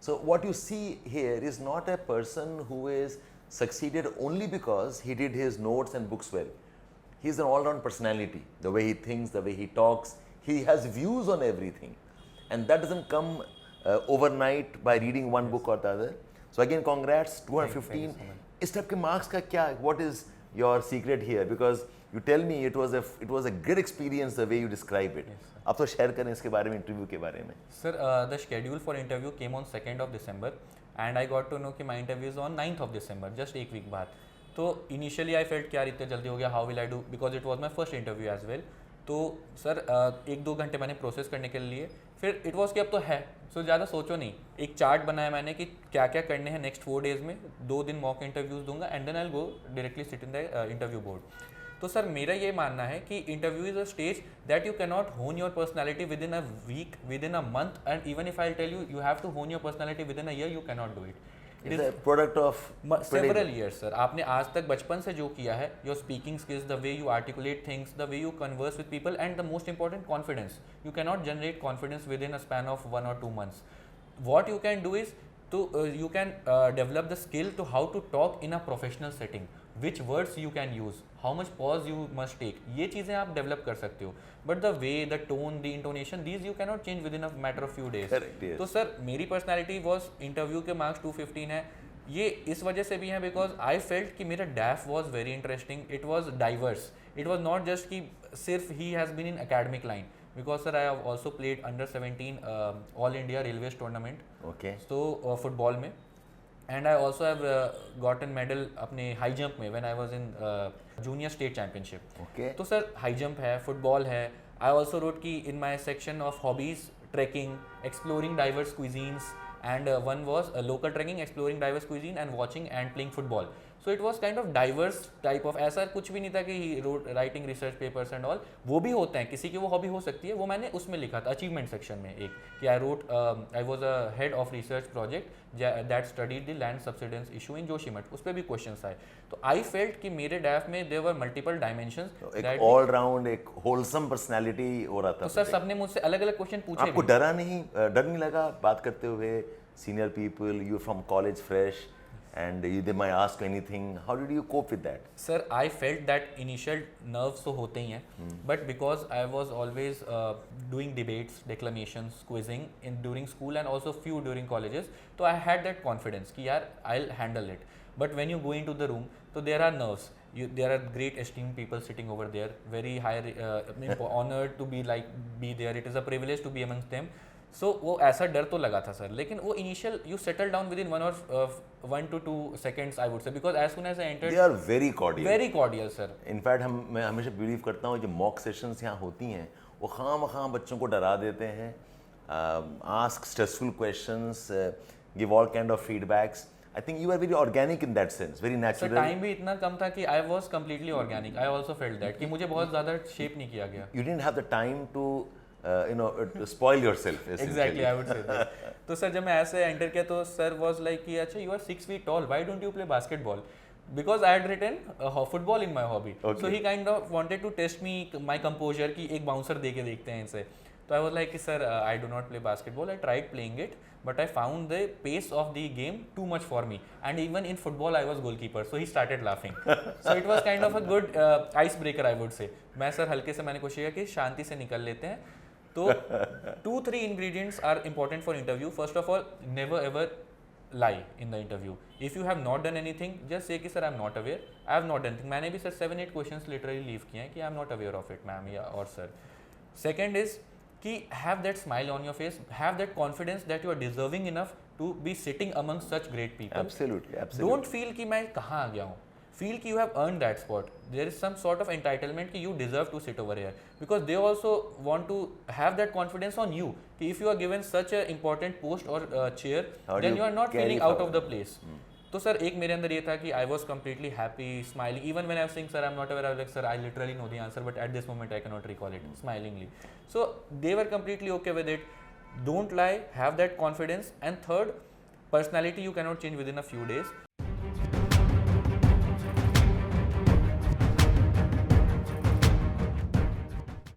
So what you see here is not a person who is succeeded only because he did his notes and books well. He's an all-round personality. The way he thinks, the way he talks, he has views on everything, and that doesn't come overnight by reading one book or the other. So again, congrats, 215. इस type के marks का क्या? What is your secret here? Because you tell me it was a great experience the way you describe it. आप तो share करें इसके बारे में, इंटरव्यू के बारे में. Sir, the schedule for interview came on 2nd of December and I got to know कि my interview is on 9th of December, just एक week बाद. तो initially I felt कि यार इतने जल्दी हो गया, how will I do, because it was my first interview as well. तो सर 1-2 घंटे मैंने प्रोसेस करने के लिए, फिर इट वॉज कि अब तो है, सो ज़्यादा सोचो नहीं. एक चार्ट बनाया मैंने कि क्या क्या करने हैं नेक्स्ट 4 days में. 2 दिन मॉक इंटरव्यूज़ दूंगा and then I go directly sit in the interview board. तो सर मेरा ये मानना है कि interview is a stage that you can not hone your personality within a week, within a month, and even if I tell you have to hone your personality within a year, you can not do it. It is a product of several years, sir. आपने आज तक बचपन से जो किया है, your speaking skills, the way you articulate things, the way you converse with people, and the most important, confidence. You cannot generate confidence within a span of 1 or 2 months. What you can do is you can develop the skill to how to talk in a professional setting. Which words you can use, how much pause you must take, ये चीज़ें आप develop कर सकते हो. But the way, the tone, the intonation, these you cannot change with in a matter of few days. तो sir मेरी personality was, interview के marks 215 है, ये इस वजह से भी है बिकॉज आई फेल्ट कि मेरा DAF was very interesting. It was diverse. It was not just कि सिर्फ ही has been in academic line, because sir I have also played under 17 all India railways tournament. Okay. तो football में, and I also have gotten medal अपने high jump में when I was in junior state championship. Okay. तो sir high jump है, football है. I also wrote कि in my section of hobbies, trekking, exploring diverse cuisines, and one was local trekking, exploring diverse cuisine and watching and playing football. So it was kind of diverse type of, ऐसा कुछ भी नहीं था कि writing research papers and all, वो भी होते हैं, किसी की वो हॉबी हो सकती है. वो मैंने उसमें लिखा था अचीवमेंट सेक्शन में एक, कि I was a head of research project that studied the land subsidence issue in Joshimath. उस पर भी क्वेश्चंस आए. तो आई फेल्ट कि मेरे डैफ में देयर वर मल्टीपल डायमेंशंस, एक ऑल राउंड एक होलसम पर्सनालिटी हो रहा था. तो सर सबने मुझसे अलग अलग क्वेश्चन पूछे. आपको डर नहीं लगा बात करते हुए? Senior people, you from college fresh, and they might ask you anything. How did you cope with that? Sir, I felt that initial nerves तो होते ही हैं, but because I was always doing debates, declamations, quizzing during school and also few during colleges, so I had that confidence कि यार I'll handle it. But when you go into the room, so there are nerves. There are great esteemed people sitting over there, very high, honored to be there. It is a privilege to be amongst them. सो वो ऐसा डर तो लगा था sir, लेकिन वो initial you settle down within 1 to 2 seconds I would say, because as soon as I entered they are very cordial sir. In fact मैं हमेशा बिलीव करता हूँ जो मॉक सेशंस यहाँ होती हैं वो खाम बच्चों को डरा देते हैं. Ask stressful questions, give all kind of feedbacks. I think you are very organic in that sense, very natural. Time भी इतना कम था कि I was completely organic. I also felt that कि मुझे बहुत ज़्यादा शेप नहीं किया गया. You didn't have the time to to spoil yourself. Exactly, I would say that. तो सर जब मैं ऐसे एंटर किया तो सर वाज लाइक कि अच्छा, you are 6 feet tall, why don't you play basketball? Because I had written football in my hobby. Okay. So he kind of wanted to test me, my composure, कि एक bouncer दे के देखते हैं इनसे. तो I was like sir, I do not play basketball. I tried playing it, but I found the pace of the game too much for me. And even in football, I was goalkeeper. So he started laughing. So it was kind of a good icebreaker, I would say. मैं sir हल्के से मैंने कोशिश किया कि शांति से निकल लेते हैं. तो 2-3 ingredients are important for interview. First of all, never ever lie in the interview. If you have not done anything, just say कि sir I'm not aware, I have not done anything. मैंने भी sir 7-8 questions literally leave किए हैं कि I'm not aware of it, ma'am या or sir. Second is कि have that smile on your face, have that confidence that you are deserving enough to be sitting among such great people. Absolutely. Don't feel कि मैं कहाँ आ गया हूँ. Feel कि you have earned that spot. There is some sort of entitlement कि you deserve to sit over here, because they also want to have that confidence on you कि if you are given such a important post or chair, then you are not feeling out of the place. तो sir एक मेरे अंदर ये था कि I was completely happy, smiling. Even when I was saying sir I'm not aware, I was like sir I literally know the answer, but at this moment I cannot recall it. Smilingly. So they were completely okay with it. Don't lie, have that confidence. And third, personality you cannot change within a few days.